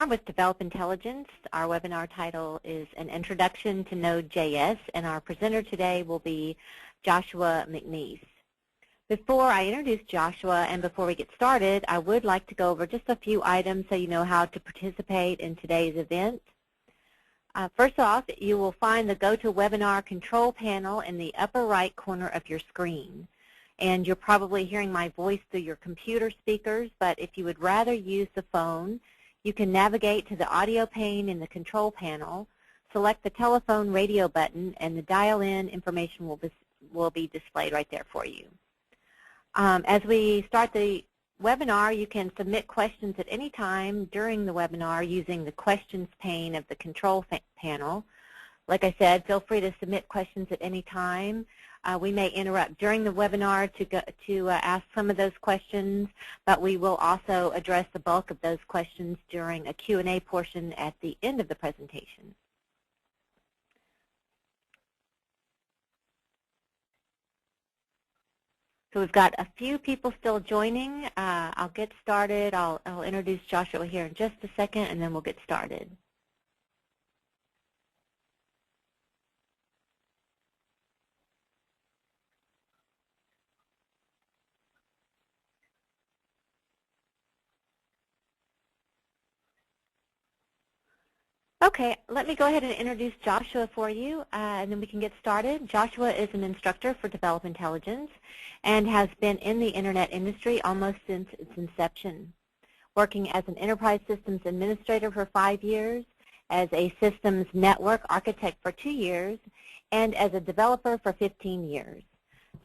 With Develop Intelligence. Our webinar title is An Introduction to Node.js, and our presenter today will be Joshua McNeese. Before I introduce Joshua and before we get started, I would like to go over just a few items so you know how to participate in today's event. First off, you will find the GoToWebinar control panel in the upper right corner of your screen. And you're probably hearing my voice through your computer speakers, but if you would rather use the phone, you can navigate to the audio pane in the control panel, select the telephone radio button, and the dial-in information will be displayed right there for you. As we start the webinar, you can submit questions at any time during the webinar using the questions pane of the control panel. Like I said, feel free to submit questions at any time. We may interrupt during the webinar to ask some of those questions, but we will also address the bulk of those questions during a Q&A portion at the end of the presentation. So we've got a few people still joining. I'll get started. I'll introduce Joshua here in just a second, and then we'll get started. Okay, let me go ahead and introduce Joshua for you, and then we can get started. Joshua is an instructor for Develop Intelligence and has been in the Internet industry almost since its inception, working as an enterprise systems administrator for 5 years, as a systems network architect for 2 years, and as a developer for 15 years.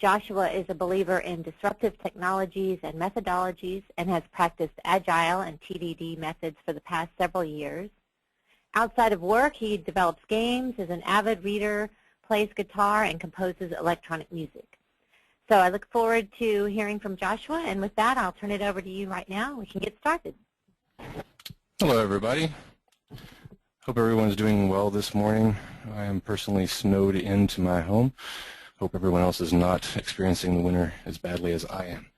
Joshua is a believer in disruptive technologies and methodologies and has practiced Agile and TDD methods for the past several years. Outside of work, he develops games, is an avid reader, plays guitar, and composes electronic music. So I look forward to hearing from Joshua, and with that, I'll turn it over to you right now. We can get started. Hello, everybody. Hope everyone's doing well this morning. I am personally snowed into my home. Hope everyone else is not experiencing the winter as badly as I am.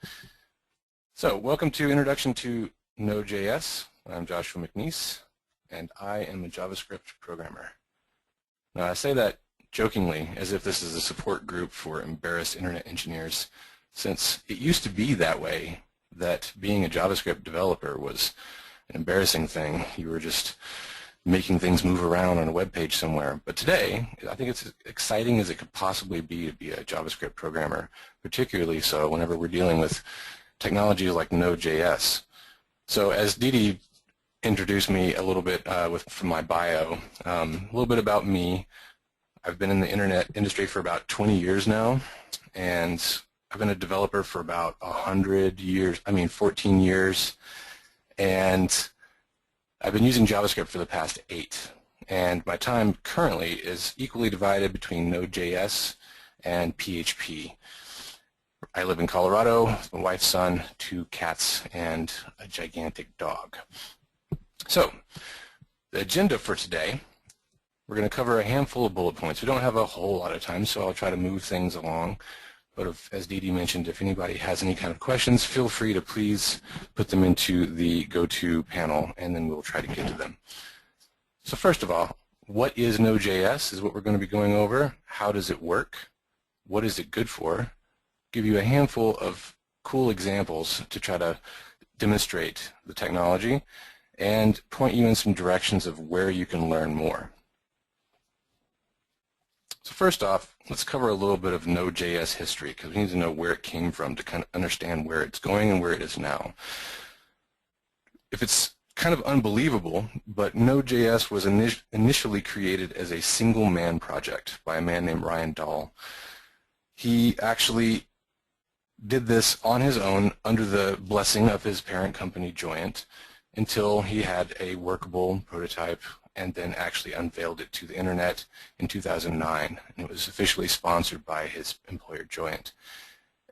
So, welcome to Introduction to Node.js. I'm Joshua McNeese, and I am a JavaScript programmer. Now, I say that jokingly, as if this is a support group for embarrassed internet engineers, since it used to be that way, that being a JavaScript developer was an embarrassing thing. You were just making things move around on a web page somewhere. But today, I think it's as exciting as it could possibly be to be a JavaScript programmer, particularly so whenever we're dealing with technologies like Node.js. So as Didi introduced me a little bit from my bio. A little bit about me. I've been in the internet industry for about 20 years now, and I've been a developer for about 14 years, and I've been using JavaScript for the past 8. And my time currently is equally divided between Node.js and PHP. I live in Colorado with my wife, son, 2 cats, and a gigantic dog. So, the agenda for today, we're going to cover a handful of bullet points. We don't have a whole lot of time, so I'll try to move things along. But as Didi mentioned, if anybody has any kind of questions, feel free to please put them into the go-to panel, and then we'll try to get to them. So first of all, what is Node.js is what we're going to be going over. How does it work? What is it good for? Give you a handful of cool examples to try to demonstrate the technology, and point you in some directions of where you can learn more. So first off, let's cover a little bit of Node.js history, because we need to know where it came from to kind of understand where it's going and where it is now. If it's kind of unbelievable, but Node.js was initially created as a single-man project by a man named Ryan Dahl. He actually did this on his own under the blessing of his parent company, Joyent, until he had a workable prototype and then actually unveiled it to the internet in 2009. And it was officially sponsored by his employer, Joyent.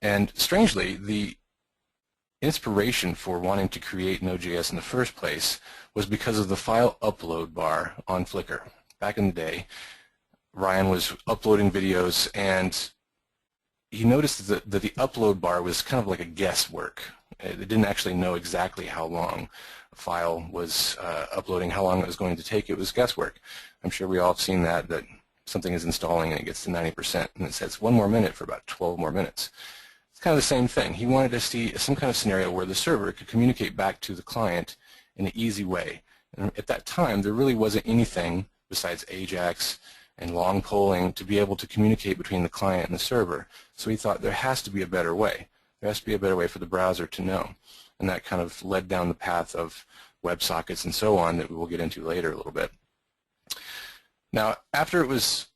And strangely, the inspiration for wanting to create Node.js in the first place was because of the file upload bar on Flickr. Back in the day, Ryan was uploading videos, and he noticed that the upload bar was kind of like a guesswork. It didn't actually know exactly how long a file was uploading, how long it was going to take. It was guesswork. I'm sure we all have seen that something is installing and it gets to 90% and it says 1 more minute for about 12 more minutes. It's kind of the same thing. He wanted to see some kind of scenario where the server could communicate back to the client in an easy way. And at that time, there really wasn't anything besides AJAX and long polling to be able to communicate between the client and the server. So he thought there has to be a better way. There has to be a better way for the browser to know. And that kind of led down the path of WebSockets and so on that we will get into later a little bit. Now, after it was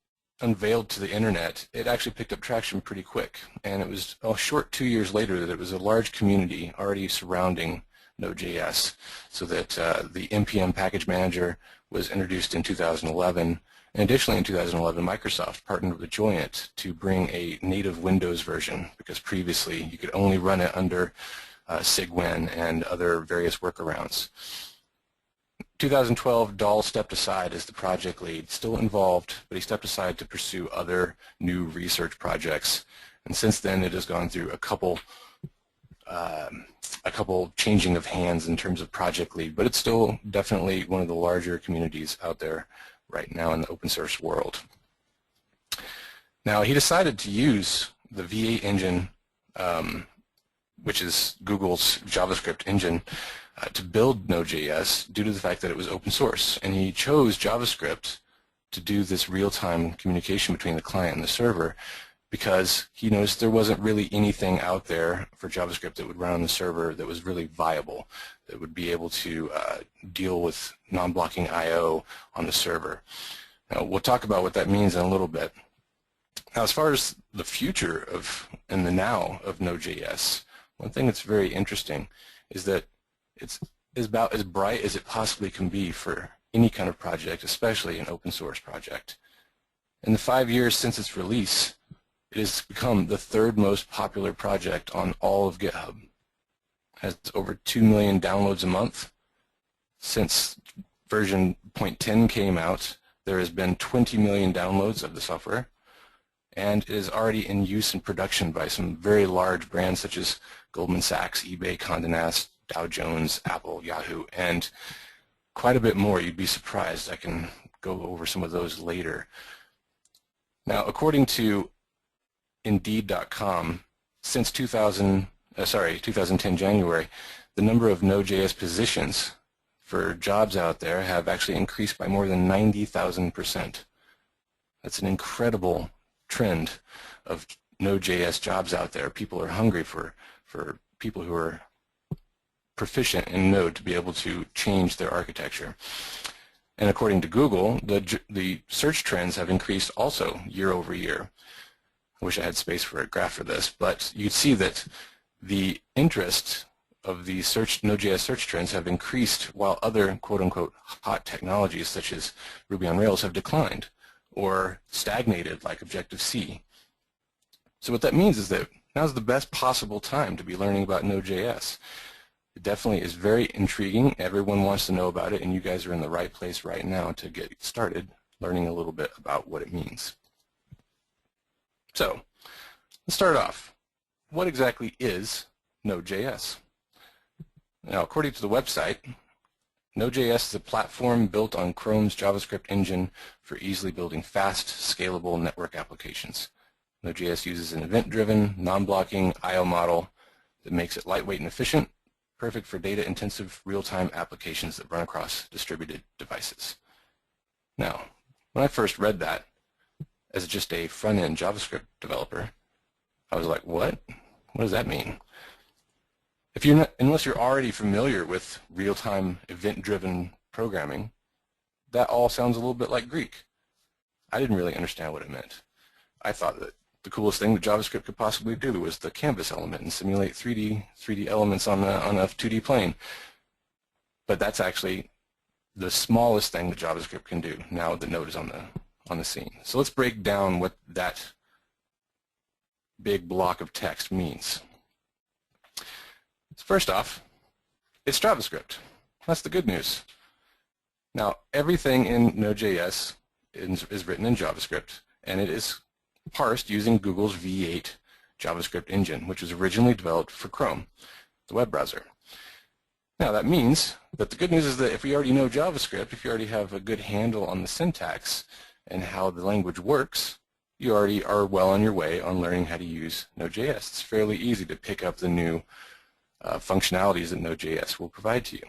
unveiled to the internet, it actually picked up traction pretty quick. And it was a short 2 years later that it was a large community already surrounding Node.js, so that the NPM package manager was introduced in 2011. And additionally, in 2011, Microsoft partnered with Joyent to bring a native Windows version, because previously you could only run it under Cygwin and other various workarounds. 2012, Dahl stepped aside as the project lead, still involved, but he stepped aside to pursue other new research projects. And since then, it has gone through a couple changing of hands in terms of project lead, but it's still definitely one of the larger communities out there right now in the open source world. Now, he decided to use the V8 engine, which is Google's JavaScript engine, to build Node.js due to the fact that it was open source. And he chose JavaScript to do this real-time communication between the client and the server because he noticed there wasn't really anything out there for JavaScript that would run on the server that was really viable, that would be able to deal with non-blocking I/O on the server. Now, we'll talk about what that means in a little bit. Now, as far as the future of and the now of Node.js, one thing that's very interesting is that it's about as bright as it possibly can be for any kind of project, especially an open source project. In the 5 years since its release, it has become the 3rd most popular project on all of GitHub. It has over 2 million downloads a month. Since version 0.10 came out, there has been 20 million downloads of the software, and it is already in use in production by some very large brands such as Goldman Sachs, eBay, Condé Nast, Dow Jones, Apple, Yahoo, and quite a bit more. You'd be surprised. I can go over some of those later. Now, according to Indeed.com, since 2010 January, the number of Node.js positions for jobs out there have actually increased by more than 90,000%. That's an incredible trend of Node.js jobs out there. People are hungry for people who are proficient in Node to be able to change their architecture. And according to Google, the search trends have increased also year over year. I wish I had space for a graph for this, but you'd see that the interest of the Node.js search trends have increased while other quote-unquote hot technologies such as Ruby on Rails have declined or stagnated like Objective-C. So what that means is that now's the best possible time to be learning about Node.js. It definitely is very intriguing. Everyone wants to know about it, and you guys are in the right place right now to get started learning a little bit about what it means. So, let's start off. What exactly is Node.js? Now, according to the website, Node.js is a platform built on Chrome's JavaScript engine for easily building fast, scalable network applications. Node.js uses an event-driven, non-blocking I/O model that makes it lightweight and efficient, perfect for data-intensive real-time applications that run across distributed devices. Now, when I first read that as just a front-end JavaScript developer, I was like, what? What does that mean? Unless you're already familiar with real-time event-driven programming, that all sounds a little bit like Greek. I didn't really understand what it meant. I thought that the coolest thing that JavaScript could possibly do was the canvas element and simulate 3D elements on a 2D plane. But that's actually the smallest thing that JavaScript can do now that Node is on the scene. So let's break down what that big block of text means. So first off, it's JavaScript. That's the good news. Now, everything in Node.js is written in JavaScript, and it is parsed using Google's V8 JavaScript engine, which was originally developed for Chrome. the web browser. Now that means that the good news is that if we already know JavaScript, if you already have a good handle on the syntax and how the language works, you already are well on your way on learning how to use Node.js. It's fairly easy to pick up the new functionalities that Node.js will provide to you.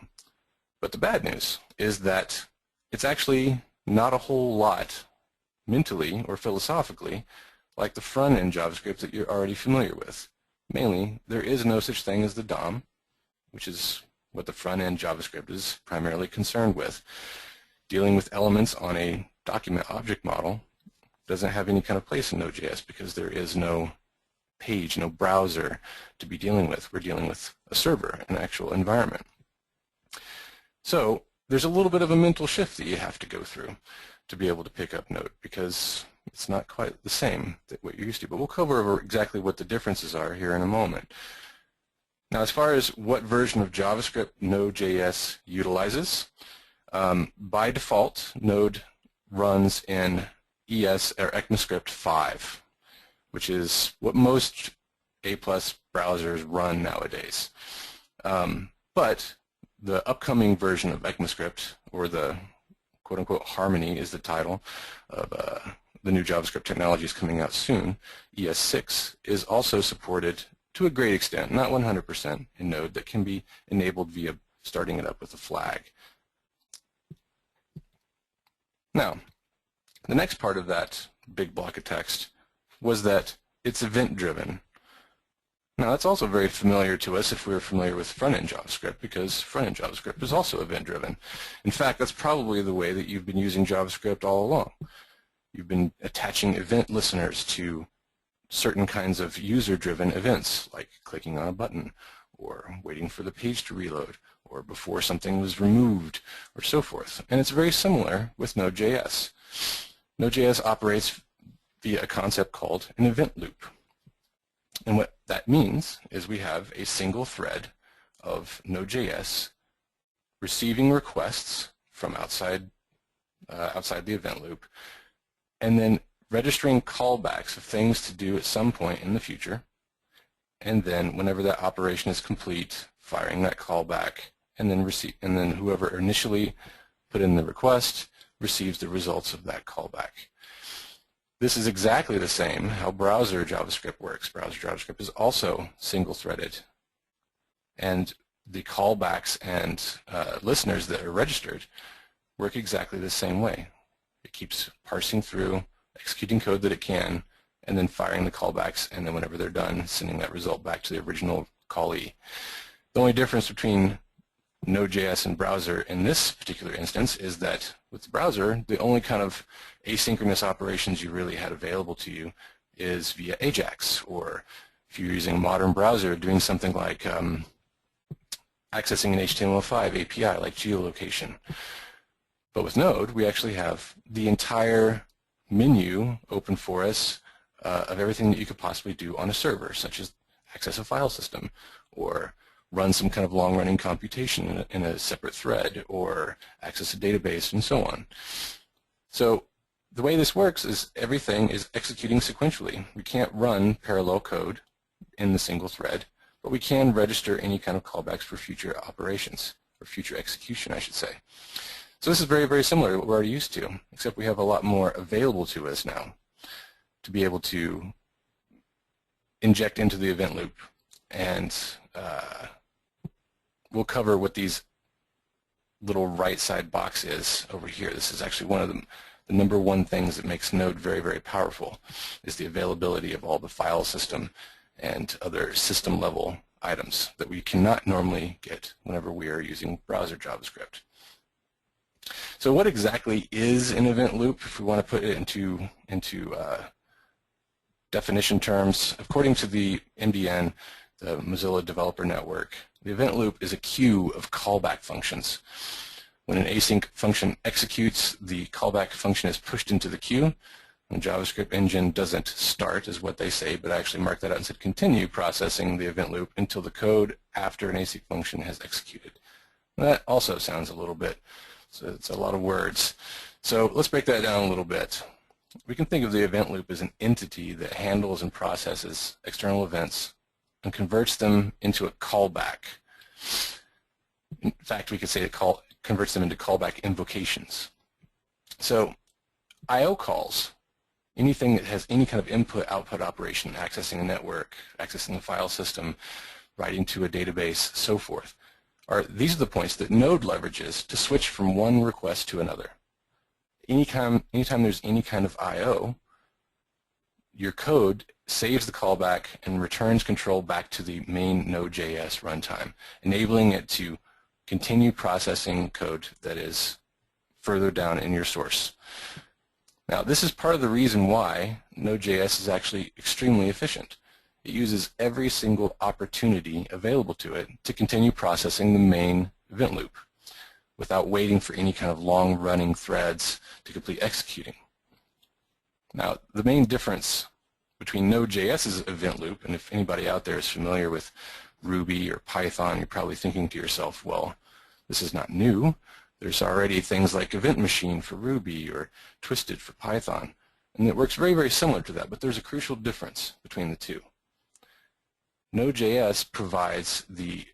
But the bad news is that it's actually not a whole lot mentally or philosophically like the front-end JavaScript that you're already familiar with. Mainly, there is no such thing as the DOM, which is what the front-end JavaScript is primarily concerned with. Dealing with elements on a document object model doesn't have any kind of place in Node.js because there is no page, no browser to be dealing with. We're dealing with a server, an actual environment. So there's a little bit of a mental shift that you have to go through to be able to pick up Node because it's not quite the same that what you're used to. But we'll cover over exactly what the differences are here in a moment. Now, as far as what version of JavaScript Node.js utilizes, by default, Node runs in ES or ECMAScript 5, which is what most A+ browsers run nowadays. But the upcoming version of ECMAScript, or the quote-unquote Harmony is the title of the new JavaScript technologies coming out soon, ES6, is also supported to a great extent, not 100% in Node, that can be enabled via starting it up with a flag. Now, the next part of that big block of text was that it's event-driven. Now, that's also very familiar to us if we're familiar with front-end JavaScript, because front-end JavaScript is also event-driven. In fact, that's probably the way that you've been using JavaScript all along. You've been attaching event listeners to certain kinds of user-driven events, like clicking on a button, or waiting for the page to reload, or before something was removed, or so forth. And it's very similar with Node.js. Node.js operates via a concept called an event loop. And what that means is we have a single thread of Node.js receiving requests from outside the event loop, and then registering callbacks of things to do at some point in the future, and then whenever that operation is complete, firing that callback, and then whoever initially put in the request receives the results of that callback. This is exactly the same how browser JavaScript works. Browser JavaScript is also single-threaded, and the callbacks and listeners that are registered work exactly the same way. It keeps parsing through, executing code that it can, and then firing the callbacks, and then whenever they're done, sending that result back to the original callee. The only difference between Node.js and browser in this particular instance is that with the browser, the only kind of asynchronous operations you really had available to you is via AJAX, or if you're using a modern browser, doing something like accessing an HTML5 API like geolocation. But with Node, we actually have the entire menu open for us of everything that you could possibly do on a server, such as access a file system, or run some kind of long-running computation in a separate thread, or access a database, and so on. So the way this works is everything is executing sequentially. We can't run parallel code in the single thread, but we can register any kind of callbacks for future operations, or future execution, I should say. So this is very, very similar to what we're already used to, except we have a lot more available to us now to be able to inject into the event loop. And we'll cover what these little right side box is over here. This is actually one of the number one things that makes Node very, very powerful, is the availability of all the file system and other system level items that we cannot normally get whenever we are using browser JavaScript. So what exactly is an event loop, if we want to put it into definition terms? According to the MDN, the Mozilla Developer Network, the event loop is a queue of callback functions. When an async function executes, the callback function is pushed into the queue. The JavaScript engine doesn't start, is what they say, but I actually marked that out and said continue processing the event loop until the code after an async function has executed. That also sounds a little bit, so it's a lot of words. So let's break that down a little bit. We can think of the event loop as an entity that handles and processes external events and converts them into a callback. In fact, we could say it converts them into callback invocations. So I/O calls, anything that has any kind of input-output operation, accessing a network, accessing a file system, writing to a database, so forth, these are the points that Node leverages to switch from one request to another. Anytime there's any kind of I/O, your code saves the callback and returns control back to the main Node.js runtime, enabling it to continue processing code that is further down in your source. Now, this is part of the reason why Node.js is actually extremely efficient. It uses every single opportunity available to it to continue processing the main event loop without waiting for any kind of long-running threads to complete executing. Now, the main difference between Node.js's event loop, and if anybody out there is familiar with Ruby or Python, you're probably thinking to yourself, well, this is not new. There's already things like Event Machine for Ruby or Twisted for Python, and it works very, very similar to that, but there's a crucial difference between the two. Node.js provides the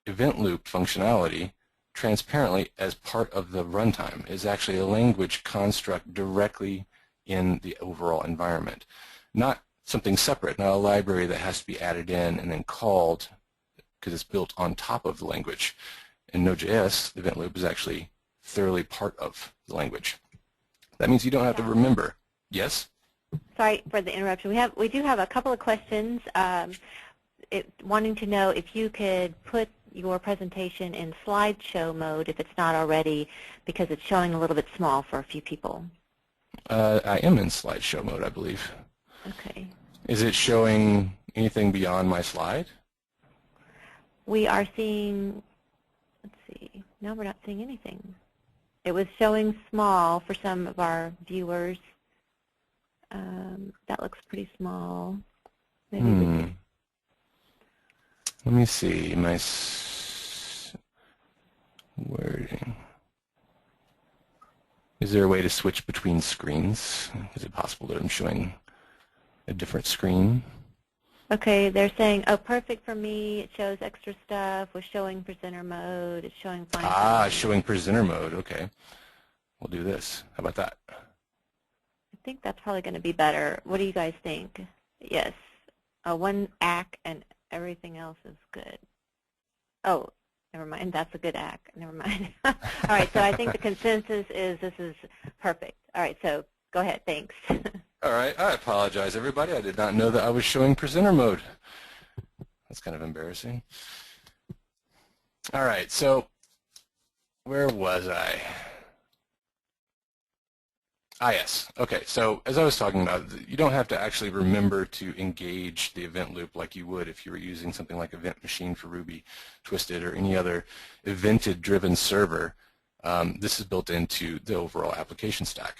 event loop functionality transparently as part of the runtime. It's actually a language construct directly in the overall environment, not something separate, not a library that has to be added in and then called because it's built on top of the language. In Node.js, the event loop is actually thoroughly part of the language. That means you don't have to remember. Yes? Sorry for the interruption. We do have a couple of questions wanting to know if you could put your presentation in slideshow mode if it's not already, because it's showing a little bit small for a few people. I am in slideshow mode, I believe. Okay. Is it showing anything beyond my slide? We are seeing, let's see, no, we're not seeing anything. It was showing small for some of our viewers. That looks pretty small. Maybe Let me see my wording. Is there a way to switch between screens? Is it possible that I'm showing a different screen? Okay, they're saying, oh, perfect for me. It shows extra stuff. We're showing presenter mode. It's showing fine. Showing presenter mode. Okay. We'll do this. How about that? I think that's probably going to be better. What do you guys think? Yes. One act and everything else is good. Oh, never mind. That's a good act. Never mind. All right, so I think the consensus is this is perfect. All right, so go ahead. Thanks. All right. I apologize, everybody. I did not know that I was showing presenter mode. That's kind of embarrassing. All right, so where was I? Yes. Okay, so as I was talking about, you don't have to actually remember to engage the event loop like you would if you were using something like Event Machine for Ruby, Twisted, or any other evented-driven server. This is built into the overall application stack.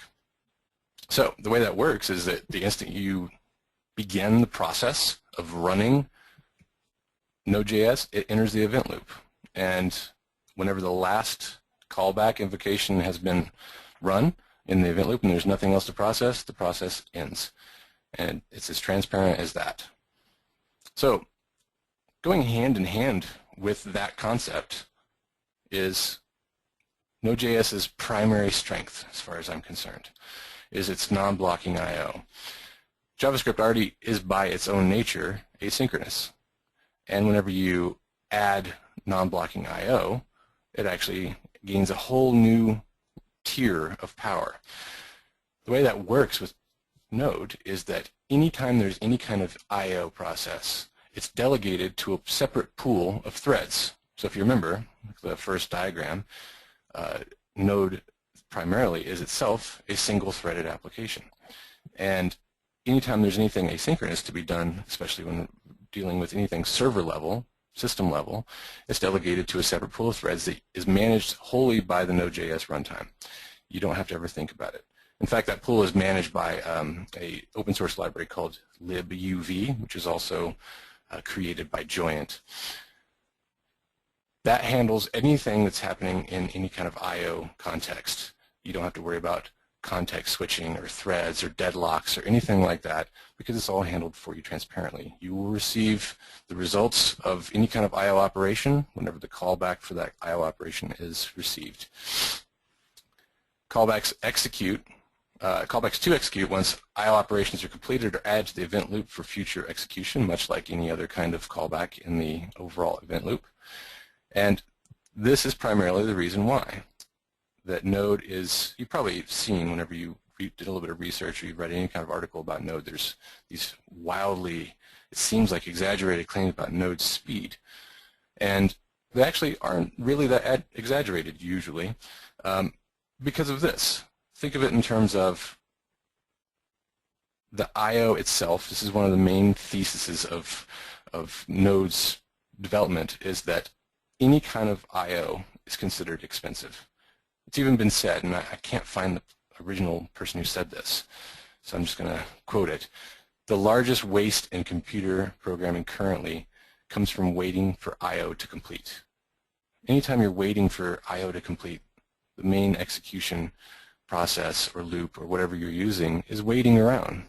So the way that works is that the instant you begin the process of running Node.js, it enters the event loop. And whenever the last callback invocation has been run in the event loop and there's nothing else to process, the process ends. And it's as transparent as that. So going hand in hand with that concept is Node.js's primary strength, as far as I'm concerned, is its non-blocking I/O. JavaScript already is by its own nature asynchronous. And whenever you add non-blocking I/O, it actually gains a whole new tier of power. The way that works with Node is that anytime there's any kind of I/O process, it's delegated to a separate pool of threads. So if you remember the first diagram, Node primarily is itself a single-threaded application. And anytime there's anything asynchronous to be done, especially when dealing with anything server level, system level, it's delegated to a separate pool of threads that is managed wholly by the Node.js runtime. You don't have to ever think about it. In fact, that pool is managed by a open source library called libuv, which is also created by Joyent. That handles anything that's happening in any kind of I/O context. You don't have to worry about context switching or threads or deadlocks or anything like that, because it's all handled for you transparently. You will receive the results of any kind of I/O operation whenever the callback for that I/O operation is received. Callbacks to execute once I/O operations are completed or added to the event loop for future execution, much like any other kind of callback in the overall event loop. And this is primarily the reason why that Node is, you've probably seen whenever you did a little bit of research or you've read any kind of article about Node, there's these wildly, it seems like exaggerated claims about Node's speed. And they actually aren't really that exaggerated usually because of this. Think of it in terms of the I/O itself. This is one of the main theses of Node's development, is that any kind of I/O is considered expensive. It's even been said, and I can't find the original person who said this, so I'm just going to quote it. The largest waste in computer programming currently comes from waiting for I/O to complete. Anytime you're waiting for I/O to complete, the main execution process or loop or whatever you're using is waiting around,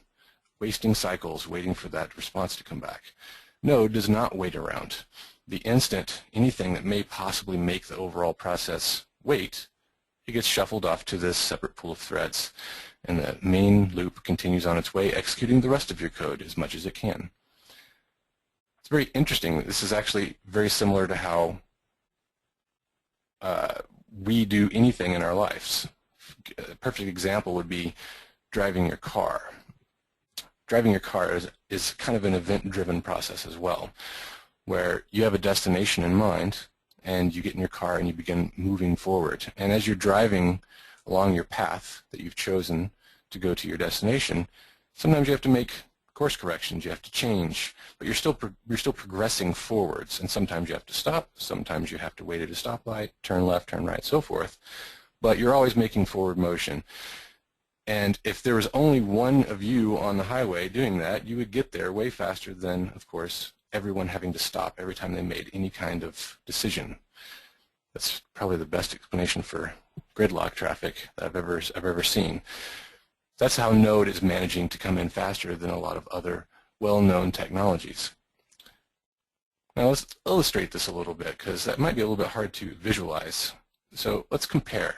wasting cycles, waiting for that response to come back. Node does not wait around. The instant anything that may possibly make the overall process wait, it gets shuffled off to this separate pool of threads, and the main loop continues on its way, executing the rest of your code as much as it can. It's very interesting. This is actually very similar to how we do anything in our lives. A perfect example would be driving your car. Driving your car is kind of an event-driven process as well, where you have a destination in mind, and you get in your car and you begin moving forward. And as you're driving along your path that you've chosen to go to your destination, sometimes you have to make course corrections, you have to change, but you're still progressing forwards. And sometimes you have to stop, sometimes you have to wait at a stoplight, turn left, turn right, so forth. But you're always making forward motion. And if there was only one of you on the highway doing that, you would get there way faster than, of course, everyone having to stop every time they made any kind of decision. That's probably the best explanation for gridlock traffic that I've ever seen. That's how Node is managing to come in faster than a lot of other well-known technologies. Now let's illustrate this a little bit, because that might be a little bit hard to visualize. So let's compare.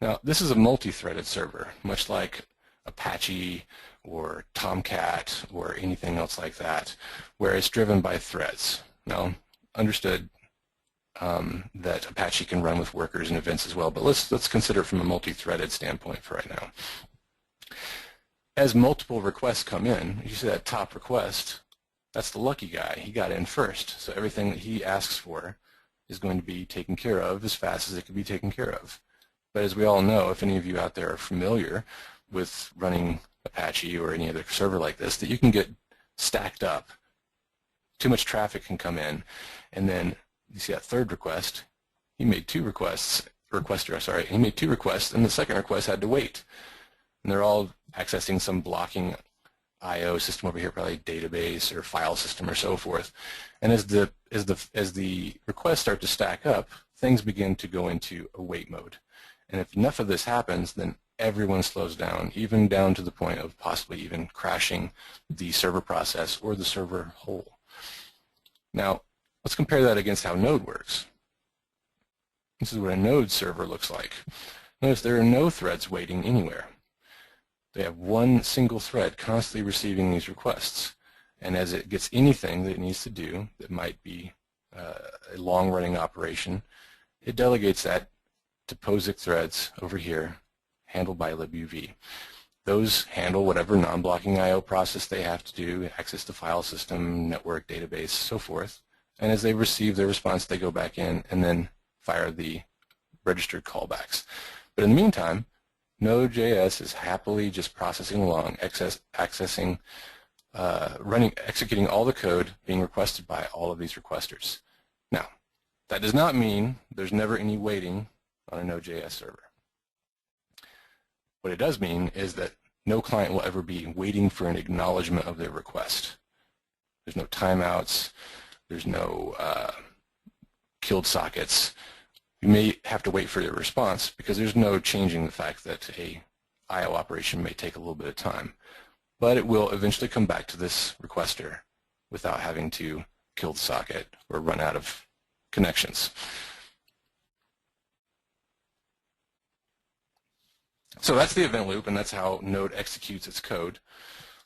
Now this is a multi-threaded server, much like Apache or Tomcat or anything else like that, where it's driven by threads. Now, understood that Apache can run with workers and events as well, but let's consider it from a multi-threaded standpoint for right now. As multiple requests come in, you see that top request, that's the lucky guy. He got in first, so everything that he asks for is going to be taken care of as fast as it can be taken care of. But as we all know, if any of you out there are familiar with running Apache or any other server like this, that you can get stacked up. Too much traffic can come in, and then you see that third request, he made two requests, he made two requests, and the second request had to wait. And they're all accessing some blocking I/O system over here, probably database or file system or so forth. And as the requests start to stack up, things begin to go into a wait mode. And if enough of this happens, then everyone slows down, even down to the point of possibly even crashing the server process or the server whole. Now, let's compare that against how Node works. This is what a Node server looks like. Notice there are no threads waiting anywhere. They have one single thread constantly receiving these requests. And as it gets anything that it needs to do that might be a long-running operation, it delegates that to POSIX threads over here, handled by libuv. Those handle whatever non-blocking I/O process they have to do, access the file system, network, database, so forth. And as they receive their response, they go back in and then fire the registered callbacks. But in the meantime, Node.js is happily just processing along, executing all the code being requested by all of these requesters. Now, that does not mean there's never any waiting on a Node.js server. What it does mean is that no client will ever be waiting for an acknowledgement of their request. There's no timeouts, there's no killed sockets. You may have to wait for your response because there's no changing the fact that a I/O operation may take a little bit of time. But it will eventually come back to this requester without having to kill the socket or run out of connections. So that's the event loop, and that's how Node executes its code.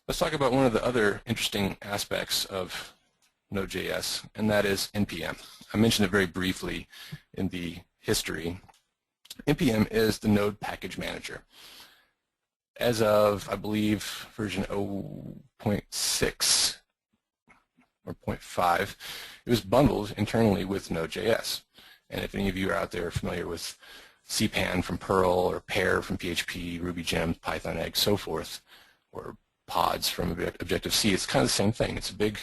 Let's talk about one of the other interesting aspects of Node.js, and that is NPM. I mentioned it very briefly in the history. NPM is the Node package manager. As of, I believe, version 0.6 or 0.5, it was bundled internally with Node.js. And if any of you are out there familiar with CPAN from Perl or Pair from PHP, Ruby Gems, Python Egg, so forth, or pods from Objective-C, it's kind of the same thing. It's a big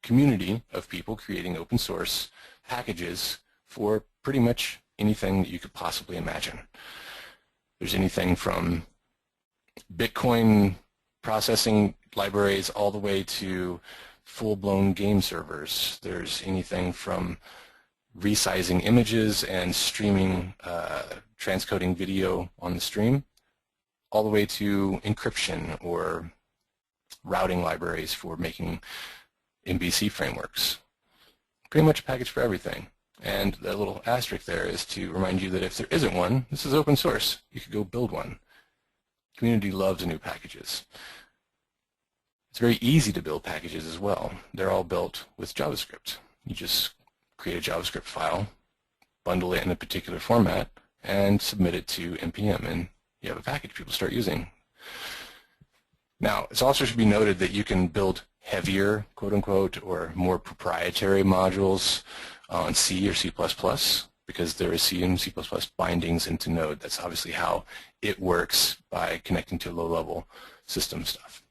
community of people creating open source packages for pretty much anything that you could possibly imagine. There's anything from Bitcoin processing libraries all the way to full-blown game servers. There's anything from resizing images and streaming, transcoding video on the stream, all the way to encryption or routing libraries for making MVC frameworks. Pretty much a package for everything. And the little asterisk there is to remind you that if there isn't one, this is open source. You could go build one. The community loves new packages. It's very easy to build packages as well. They're all built with JavaScript. You just create a JavaScript file, bundle it in a particular format, and submit it to NPM, and you have a package people start using. Now, it also should be noted that you can build heavier, quote-unquote, or more proprietary modules on C or C++, because there is C and C++ bindings into Node. That's obviously how it works, by connecting to low-level system stuff.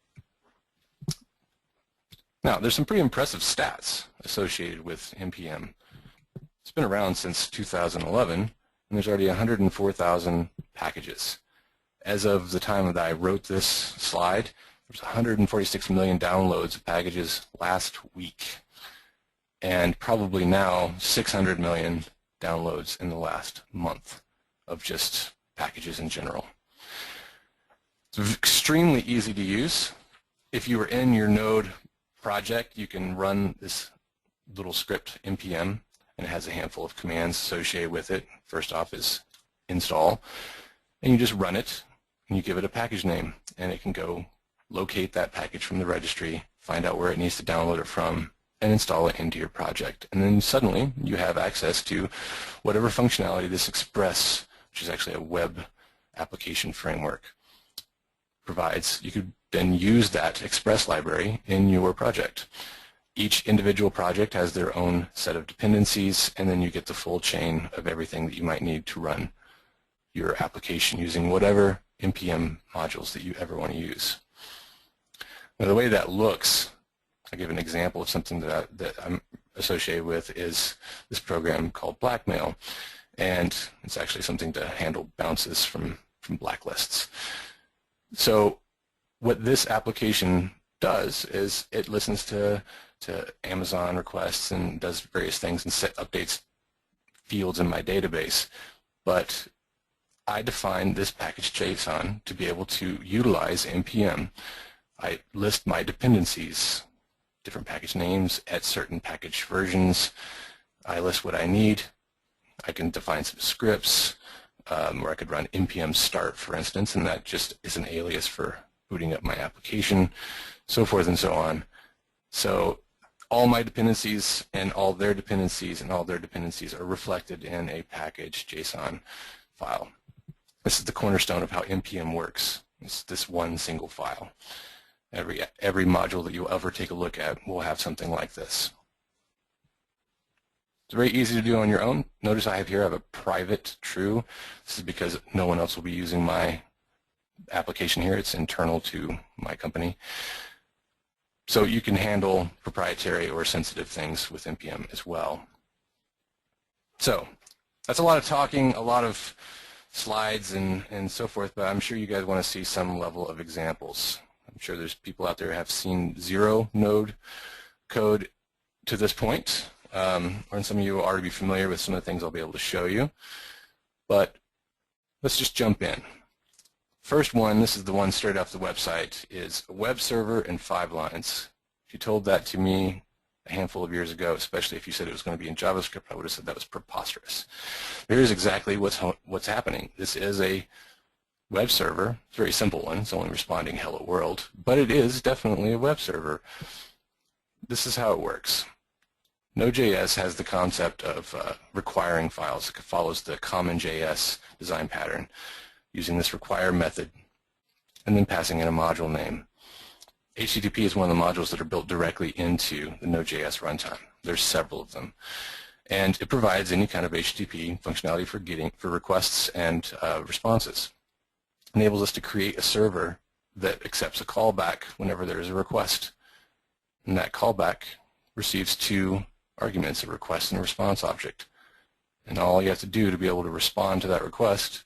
Now, there's some pretty impressive stats associated with NPM. It's been around since 2011, and there's already 104,000 packages. As of the time that I wrote this slide, there's 146 million downloads of packages last week, and probably now 600 million downloads in the last month of just packages in general. It's extremely easy to use. If you were in your Node project, you can run this little script npm, and it has a handful of commands associated with it. First off is install, and you just run it, and you give it a package name, and it can go locate that package from the registry, find out where it needs to download it from, and install it into your project. And then suddenly you have access to whatever functionality this Express, which is actually a web application framework, provides. You could then use that Express library in your project. Each individual project has their own set of dependencies, and then you get the full chain of everything that you might need to run your application using whatever NPM modules that you ever want to use. Now, the way that looks, I'll give an example of something that I'm associated with, is this program called Blackmail, and it's actually something to handle bounces from blacklists. So what this application does is it listens to Amazon requests and does various things and updates fields in my database. But I define this package JSON to be able to utilize NPM. I list my dependencies, different package names at certain package versions. I list what I need. I can define some scripts, or I could run npm start, for instance, and that just is an alias for booting up my application, so forth and so on. So all my dependencies and all their dependencies and all their dependencies are reflected in a package JSON file. This is the cornerstone of how NPM works. It's this one single file. Every module that you'll ever take a look at will have something like this. It's very easy to do on your own. Notice I have a private true. This is because no one else will be using my application here. It's internal to my company. So you can handle proprietary or sensitive things with NPM as well. So that's a lot of talking, a lot of slides and so forth, but I'm sure you guys want to see some level of examples. I'm sure there's people out there who have seen zero Node code to this point. or some of you will already be familiar with some of the things I'll be able to show you. But let's just jump in. First one, this is the one straight off the website, is a web server in 5 lines. If you told that to me a handful of years ago, especially if you said it was going to be in JavaScript, I would have said that was preposterous. Here's exactly what's happening. This is a web server. It's a very simple one. It's only responding hello world, but it is definitely a web server. This is how it works. Node.js has the concept of requiring files. It follows the common JS design pattern using this require method and then passing in a module name. HTTP is one of the modules that are built directly into the Node.js runtime. There's several of them. And it provides any kind of HTTP functionality for requests and responses. It enables us to create a server that accepts a callback whenever there is a request. And that callback receives 2 arguments, a request and a response object. And all you have to do to be able to respond to that request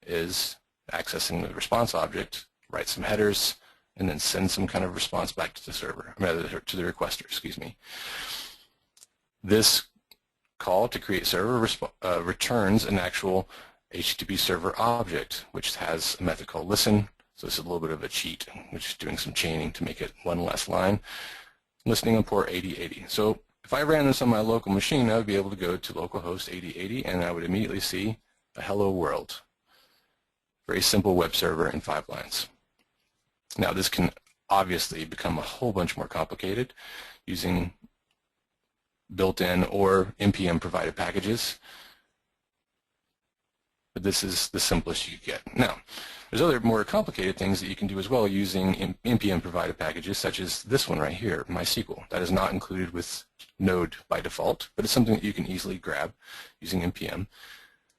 is accessing the response object, write some headers, and then send some kind of response back to the server, rather to the requester, excuse me. This call to create server returns an actual HTTP server object, which has a method called listen. So this is a little bit of a cheat, which is doing some chaining to make it one less line. Listening on port 8080. So if I ran this on my local machine, I would be able to go to localhost 8080, and I would immediately see a hello world. Very simple web server in 5 lines. Now this can obviously become a whole bunch more complicated using built-in or NPM provided packages, but this is the simplest you get. Now, there's other more complicated things that you can do as well using NPM provided packages, such as this one right here, MySQL. That is not included with Node by default, but it's something that you can easily grab using NPM.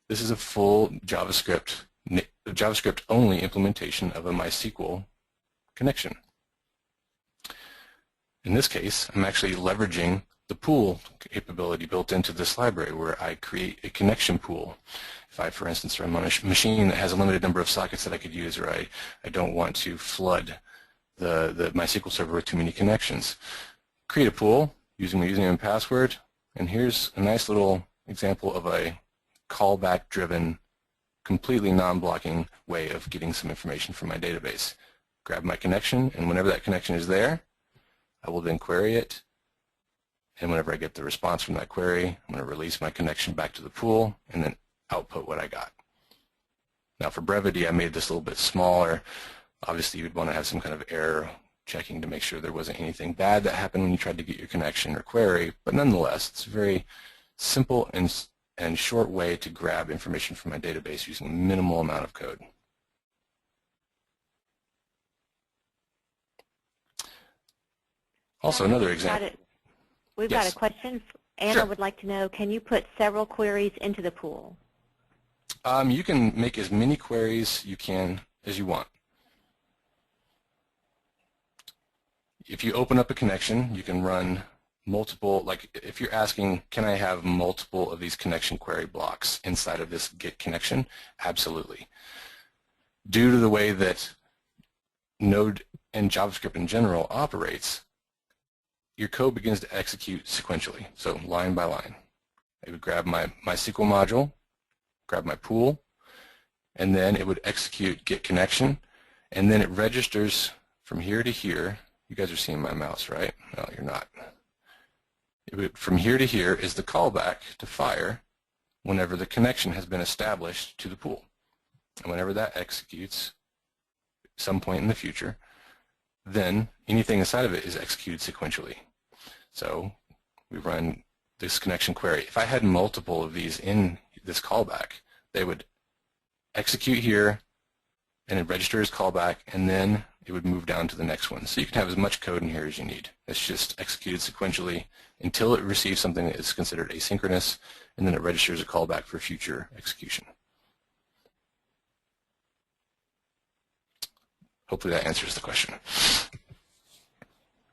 This is a full JavaScript only implementation of a MySQL connection. In this case, I'm actually leveraging the pool capability built into this library, where I create a connection pool. If I, for instance, run on a machine that has a limited number of sockets that I could use, or I don't want to flood the MySQL server with too many connections. Create a pool using my username and password, and here's a nice little example of a callback-driven, completely non-blocking way of getting some information from my database. Grab my connection, and whenever that connection is there, I will then query it. And whenever I get the response from that query, I'm going to release my connection back to the pool and then output what I got. Now for brevity, I made this a little bit smaller. Obviously, you would want to have some kind of error checking to make sure there wasn't anything bad that happened when you tried to get your connection or query. But nonetheless, it's a very simple and short way to grab information from my database using a minimal amount of code. Also, another example. We've Yes. got a question. Anna Sure. would like to know, can you put several queries into the pool? You can make as many queries as you want. If you open up a connection, you can run multiple, like if you're asking, can I have multiple of these connection query blocks inside of this get connection? Absolutely. Due to the way that Node and JavaScript in general operates, your code begins to execute sequentially, so line by line. I would grab my MySQL module, grab my pool, and then it would execute get connection, and then it registers from here to here. You guys are seeing my mouse, right? No, you're not. From here to here is the callback to fire whenever the connection has been established to the pool. And whenever that executes at some point in the future, then anything inside of it is executed sequentially. So we run this connection query. If I had multiple of these in this callback, they would execute here, and it registers callback, and then it would move down to the next one. So you can have as much code in here as you need. It's just executed sequentially until it receives something that is considered asynchronous, and then it registers a callback for future execution. Hopefully that answers the question.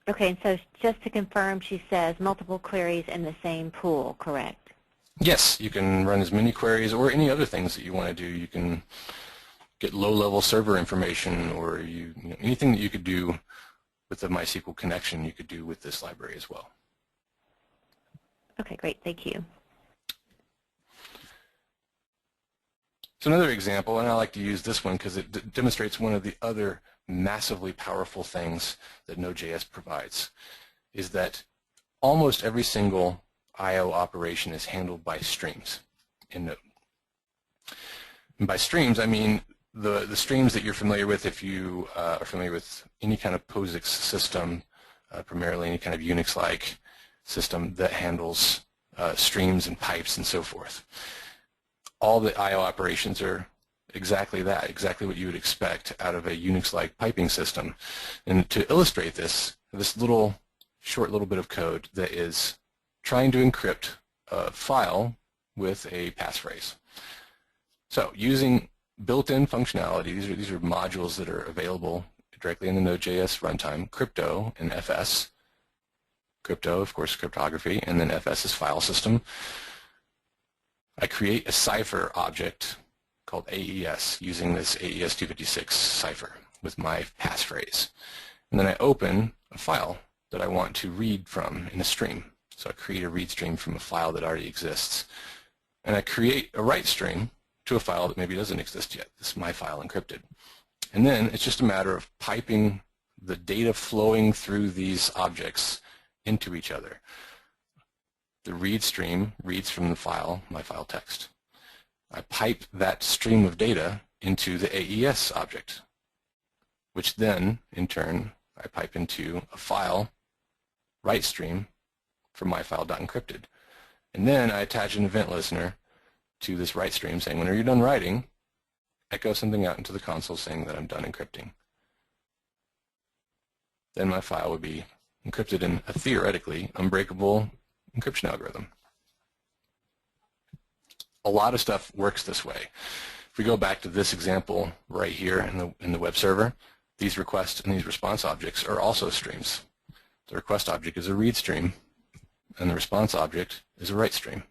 Okay, and so just to confirm, she says multiple queries in the same pool, correct? Yes, you can run as many queries or any other things that you want to do. You can get low-level server information, or anything that you could do with the MySQL connection, you could do with this library as well. Okay, great. Thank you. So another example, and I like to use this one because it demonstrates one of the other massively powerful things that Node.js provides, is that almost every single I/O operation is handled by streams in Node. And by streams, I mean the streams that you're familiar with if you are familiar with any kind of POSIX system, primarily any kind of Unix-like system that handles streams and pipes and so forth. All the I/O operations are exactly that, exactly what you would expect out of a Unix-like piping system. And to illustrate this short little bit of code that is trying to encrypt a file with a passphrase. So using built-in functionality, these are modules that are available directly in the Node.js runtime, crypto and FS. Crypto, of course, cryptography, and then FS is file system. I create a cipher object called AES using this AES 256 cipher with my passphrase. And then I open a file that I want to read from in a stream. So I create a read stream from a file that already exists. And I create a write stream to a file that maybe doesn't exist yet. This is my file encrypted. And then it's just a matter of piping the data flowing through these objects into each other. The read stream reads from the file, my file text. I pipe that stream of data into the AES object, which then, in turn, I pipe into a file write stream from my file.encrypted. And then I attach an event listener to this write stream saying, when you're done writing, echo something out into the console saying that I'm done encrypting. Then my file would be encrypted in a theoretically unbreakable encryption algorithm. A lot of stuff works this way. If we go back to this example right here in the web server, these request and these response objects are also streams. The request object is a read stream, and the response object is a write stream.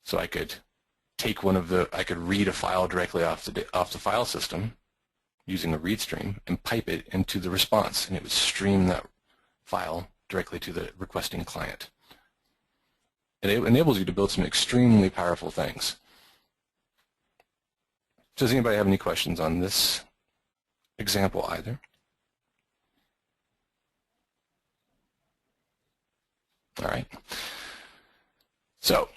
So I could take I could read a file directly off the file system using a read stream and pipe it into the response, and it would stream that file directly to the requesting client. It enables you to build some extremely powerful things. Does anybody have any questions on this example either? All right. So,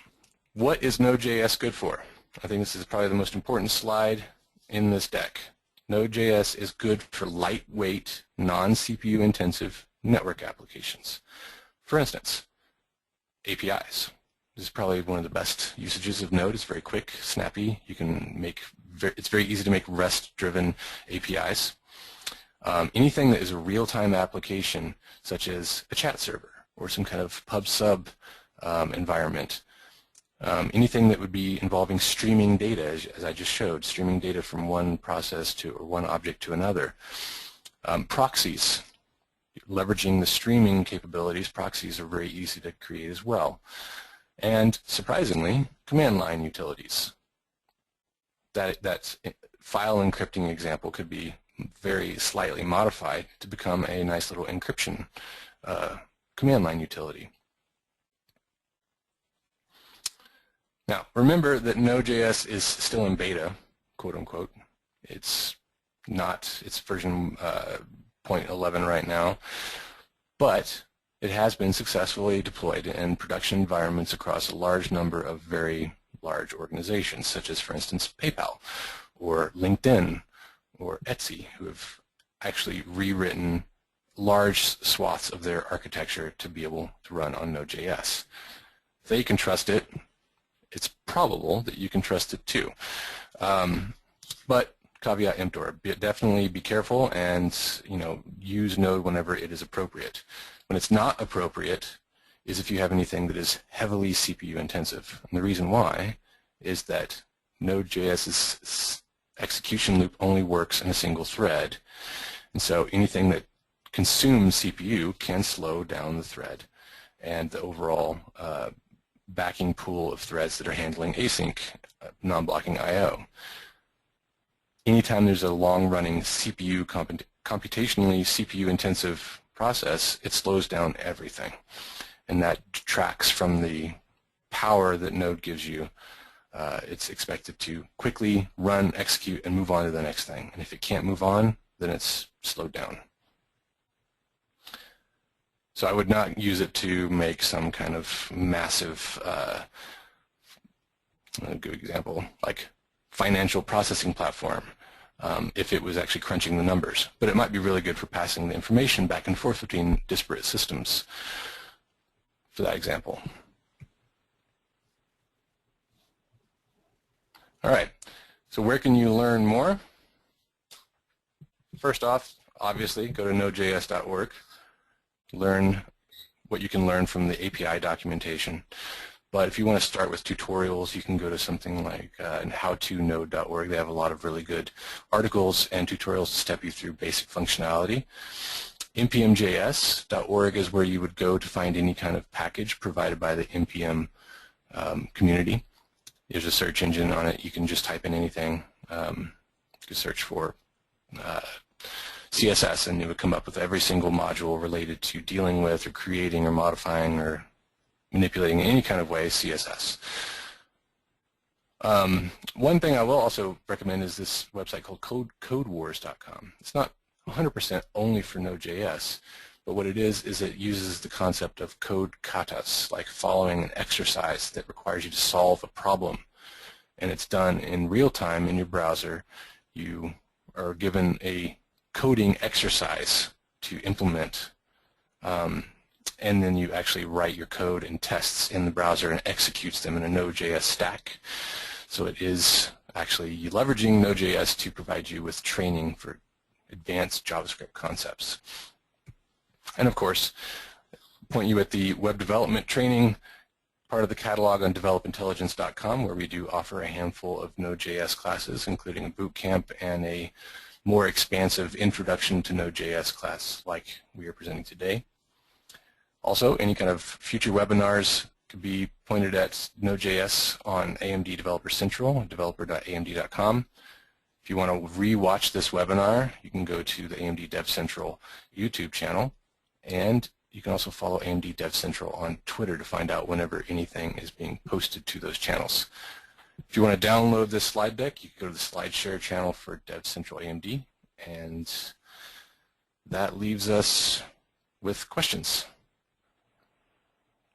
what is Node.js good for? I think this is probably the most important slide in this deck. Node.js is good for lightweight, non-CPU intensive network applications. For instance, APIs. This is probably one of the best usages of Node. It's very quick, snappy. You can it's very easy to make REST-driven APIs. Anything that is a real-time application, such as a chat server or some kind of pub-sub environment. Anything that would be involving streaming data, as I just showed, streaming data from one process or one object to another. Proxies, leveraging the streaming capabilities, proxies are very easy to create as well. And surprisingly, command line utilities. That file encrypting example could be very slightly modified to become a nice little encryption command line utility. Now, remember that Node.js is still in beta, quote unquote. It's version 0.11 right now, but it has been successfully deployed in production environments across a large number of very large organizations, such as, for instance, PayPal or LinkedIn or Etsy, who have actually rewritten large swaths of their architecture to be able to run on Node.js. If they can trust it, it's probable that you can trust it too. But caveat emptor, definitely be careful and use Node whenever it is appropriate. When it's not appropriate is if you have anything that is heavily CPU intensive. And the reason why is that Node.js's execution loop only works in a single thread. And so anything that consumes CPU can slow down the thread and the overall backing pool of threads that are handling async, non-blocking I/O. Anytime there's a long-running CPU, computationally CPU-intensive process, it slows down everything. and that detracts from the power that Node gives you. It's expected to quickly run, execute, and move on to the next thing. And if it can't move on, then it's slowed down. So I would not use it to make some kind of massive, a good example, like financial processing platform, if it was actually crunching the numbers. But it might be really good for passing the information back and forth between disparate systems for that example. All right, so where can you learn more? First off, obviously, go to Node.js.org. Learn what you can learn from the API documentation. But if you want to start with tutorials, you can go to something like howtonode.org. They have a lot of really good articles and tutorials to step you through basic functionality. npmjs.org is where you would go to find any kind of package provided by the npm community. There's a search engine on it. You can just type in anything. You can search for CSS, and it would come up with every single module related to dealing with or creating or modifying or manipulating in any kind of way CSS. One thing I will also recommend is this website called codewars.com. It's not 100% only for Node.js, but what it is it uses the concept of code katas, like following an exercise that requires you to solve a problem. And it's done in real time in your browser. You are given a coding exercise to implement, and then you actually write your code and tests in the browser and executes them in a Node.js stack. So it is actually leveraging Node.js to provide you with training for advanced JavaScript concepts. And of course, point you at the web development training part of the catalog on developintelligence.com, where we do offer a handful of Node.js classes, including a boot camp and a more expansive introduction to Node.js class like we are presenting today. Also, any kind of future webinars could be pointed at Node.js on AMD Developer Central, developer.amd.com. If you want to re-watch this webinar, you can go to the AMD Dev Central YouTube channel, and you can also follow AMD Dev Central on Twitter to find out whenever anything is being posted to those channels. If you want to download this slide deck, you can go to the SlideShare channel for Dev Central AMD, and that leaves us with questions.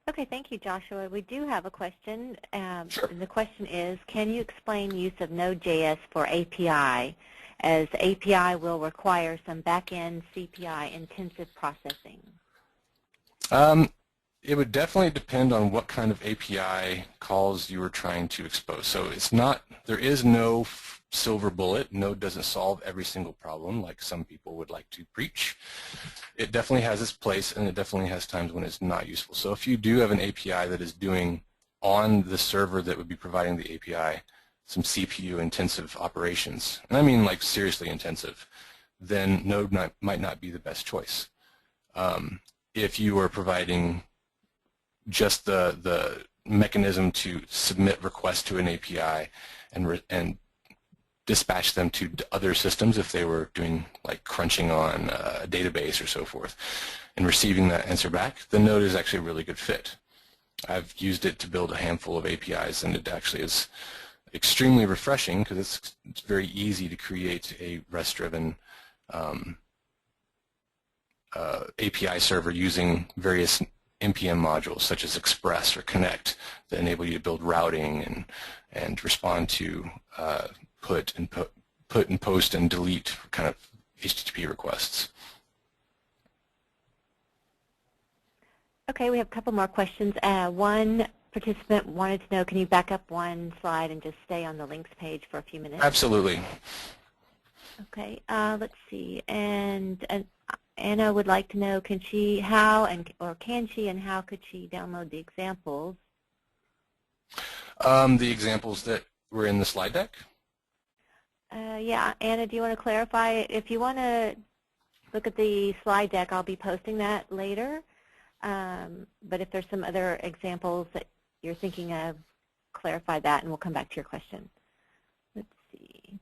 Okay, thank you, Joshua. We do have a question. Sure. And the question is, can you explain use of Node.js for API, as API will require some back-end CPI intensive processing? It would definitely depend on what kind of API calls you were trying to expose. So it's not, there is no silver bullet. Node doesn't solve every single problem like some people would like to preach. It definitely has its place, and it definitely has times when it's not useful. So if you do have an API that is doing on the server that would be providing the API some CPU intensive operations, and I mean like seriously intensive, then Node might not be the best choice. If you are providing just the mechanism to submit requests to an API and dispatch them to other systems, if they were doing like crunching on a database or so forth, and receiving that answer back, then Node is actually a really good fit. I've used it to build a handful of APIs, and it actually is extremely refreshing because it's very easy to create a REST-driven API server using various NPM modules such as Express or Connect that enable you to build routing and respond to put and post and delete kind of HTTP requests. Okay, we have a couple more questions. One participant wanted to know, can you back up one slide and just stay on the links page for a few minutes? Absolutely. Okay, let's see. And Anna would like to know, can she, how, or can she and how could she download the examples? The examples that were in the slide deck? Yeah, Anna, do you want to clarify? If you want to look at the slide deck, I'll be posting that later. But if there's some other examples that you're thinking of, clarify that and we'll come back to your question. Let's see.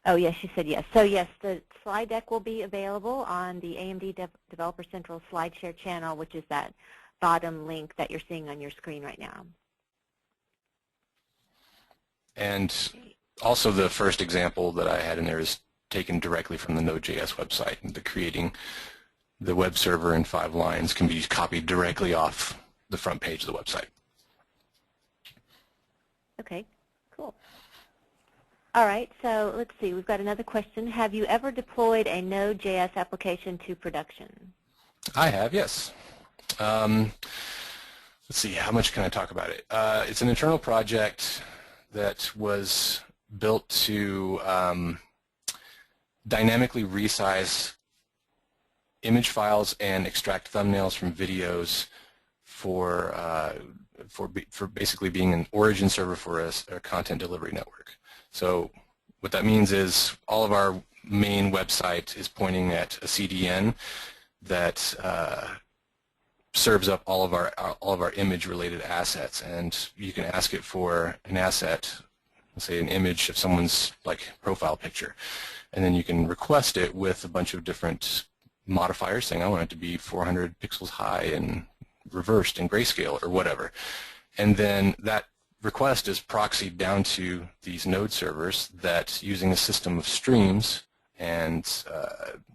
Oh, yes, she said yes. So, yes, the slide deck will be available on the AMD Developer Central SlideShare channel, which is that bottom link that you're seeing on your screen right now. And also the first example that I had in there is taken directly from the Node.js website. Creating the web server in 5 lines can be copied directly off the front page of the website. Okay, cool. All right, so let's see. We've got another question. Have you ever deployed a Node.js application to production? I have, yes. Let's see, how much can I talk about it? It's an internal project that was built to dynamically resize image files and extract thumbnails from videos for basically being an origin server for a content delivery network. So what that means is all of our main website is pointing at a CDN that serves up all of our image-related assets, and you can ask it for an asset, let's say an image of someone's profile picture, and then you can request it with a bunch of different modifiers saying I want it to be 400 pixels high and reversed in grayscale or whatever, and then that request is proxied down to these node servers that, using a system of streams and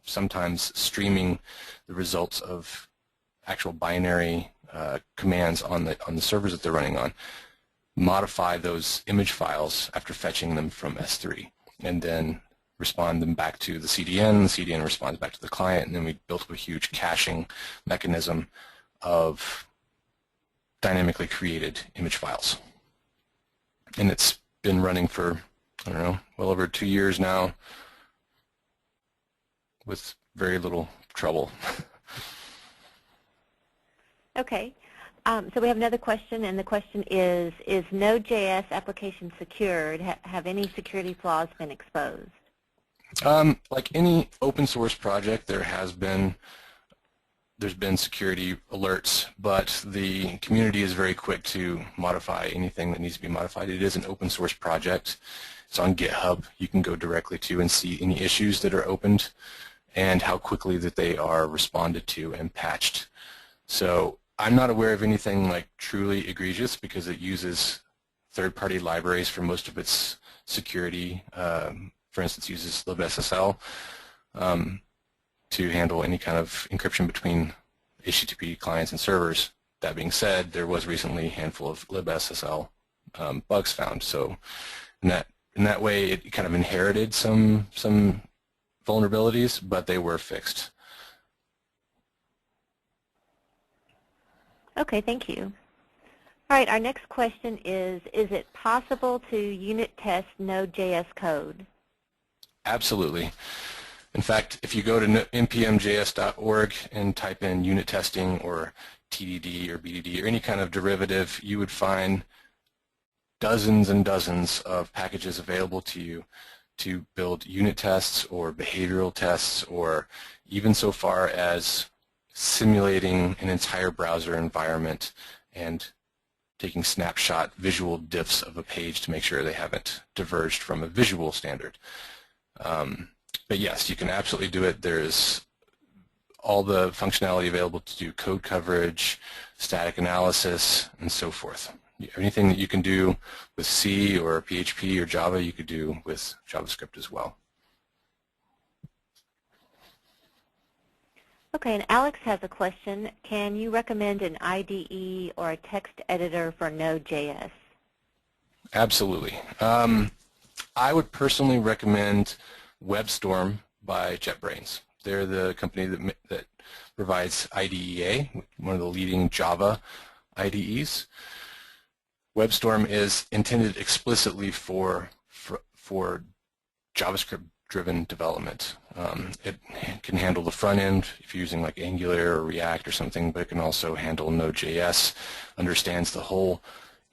sometimes streaming the results of actual binary commands on the servers that they're running on, modify those image files after fetching them from S3, and then respond them back to the CDN. The CDN responds back to the client, and then we built up a huge caching mechanism of dynamically created image files. And it's been running for, I don't know, well over 2 years now with very little trouble. Okay. So we have another question, and the question is Node.js application secured? Have any security flaws been exposed? Like any open source project, there's been security alerts, but the community is very quick to modify anything that needs to be modified. It is an open source project. It's on GitHub. You can go directly to and see any issues that are opened and how quickly that they are responded to and patched. So I'm not aware of anything truly egregious because it uses third-party libraries for most of its security. For instance, uses libSSL to handle any kind of encryption between HTTP clients and servers. That being said, there was recently a handful of libSSL bugs found. So in that way, it kind of inherited some vulnerabilities, but they were fixed. Okay, thank you. All right, our next question is it possible to unit test Node.js code? Absolutely. In fact, if you go to npmjs.org and type in unit testing or TDD or BDD or any kind of derivative, you would find dozens and dozens of packages available to you to build unit tests or behavioral tests, or even so far as simulating an entire browser environment and taking snapshot visual diffs of a page to make sure they haven't diverged from a visual standard. But yes, you can absolutely do it. There's all the functionality available to do code coverage, static analysis, and so forth. Anything that you can do with C or PHP or Java, you could do with JavaScript as well. Okay, and Alex has a question. Can you recommend an IDE or a text editor for Node.js? Absolutely. I would personally recommend WebStorm by JetBrains. They're the company that provides IDEA, one of the leading Java IDEs. WebStorm is intended explicitly for JavaScript-driven development. It can handle the front end if you're using Angular or React or something, but it can also handle Node.js, understands the whole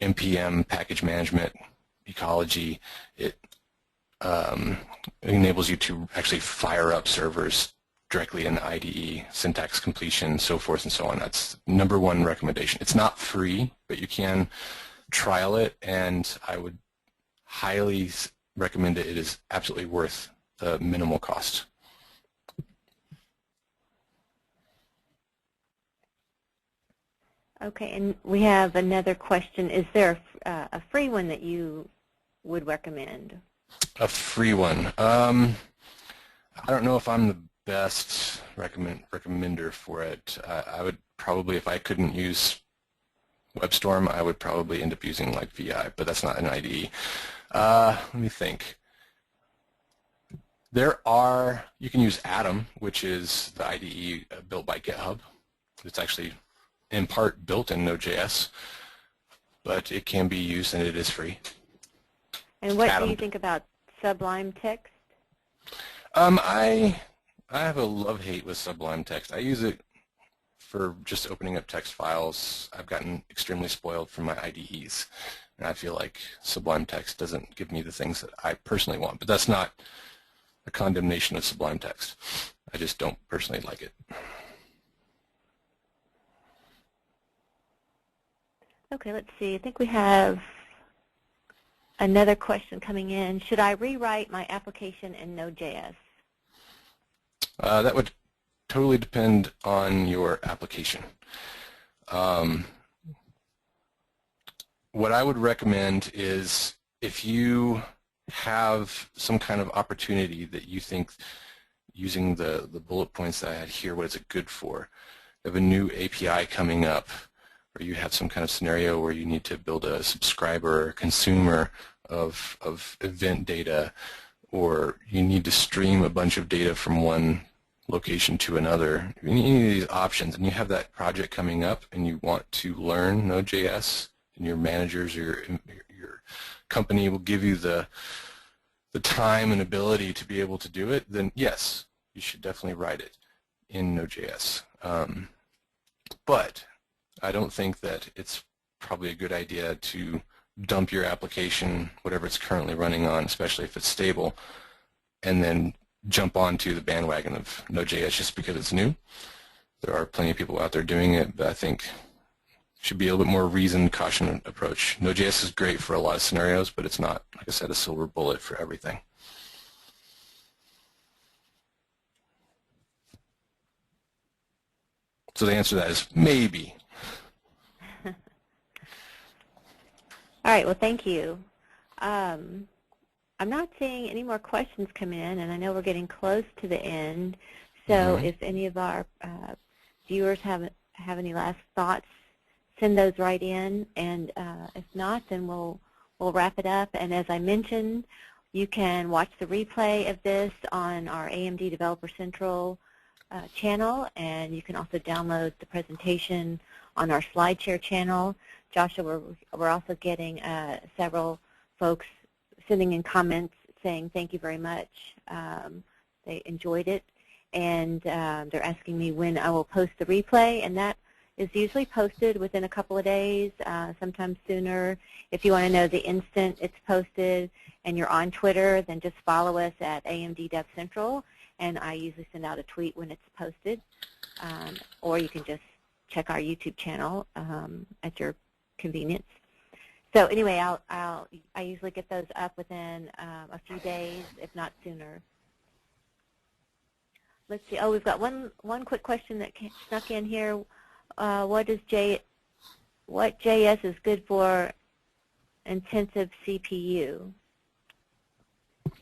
NPM package management ecology. It enables you to actually fire up servers directly in the IDE, syntax completion, so forth and so on. That's #1 recommendation. It's not free, but you can trial it, and I would highly recommend it. It is absolutely worth the minimal cost. Okay, and we have another question. Is there a free one that you would recommend? A free one. I don't know if I'm the best recommender for it. I would probably, if I couldn't use WebStorm, I would probably end up using like VI, but that's not an IDE. Let me think. You can use Atom, which is the IDE built by GitHub. It's actually in part built in Node.js, but it can be used and it is free. And what do you think about Sublime Text? I have a love-hate with Sublime Text. I use it for just opening up text files. I've gotten extremely spoiled from my IDEs, and I feel like Sublime Text doesn't give me the things that I personally want. But that's not a condemnation of Sublime Text. I just don't personally like it. Okay, let's see. I think we have another question coming in. Should I rewrite my application in Node.js? That would totally depend on your application. What I would recommend is if you have some kind of opportunity that you think using the bullet points that I had here, what is it good for? You have a new API coming up, or you have some kind of scenario where you need to build a subscriber or consumer of event data, or you need to stream a bunch of data from one location to another, any of these options, and you have that project coming up and you want to learn Node.js, and your managers or your company will give you the time and ability to be able to do it, then yes, you should definitely write it in Node.js. But I don't think that it's probably a good idea to dump your application, whatever it's currently running on, especially if it's stable, and then jump onto the bandwagon of Node.js just because it's new. There are plenty of people out there doing it, but I think it should be a little bit more reasoned, caution approach. Node.js is great for a lot of scenarios, but it's not, like I said, a silver bullet for everything. So the answer to that is maybe. All right, well, thank you. I'm not seeing any more questions come in, and I know we're getting close to the end. So if any of our viewers have any last thoughts, send those right in, and if not, then we'll wrap it up. And as I mentioned, you can watch the replay of this on our AMD Developer Central channel, and you can also download the presentation on our SlideShare channel. Joshua, we're also getting several folks sending in comments saying thank you very much. They enjoyed it, and they're asking me when I will post the replay, and that is usually posted within a couple of days, sometimes sooner. If you want to know the instant it's posted and you're on Twitter, then just follow us at AMD Dev Central, and I usually send out a tweet when it's posted. Or you can just check our YouTube channel at your convenience. So anyway, I usually get those up within a few days, if not sooner. Let's see. Oh, we've got one quick question that snuck in here. What JS is good for intensive CPU?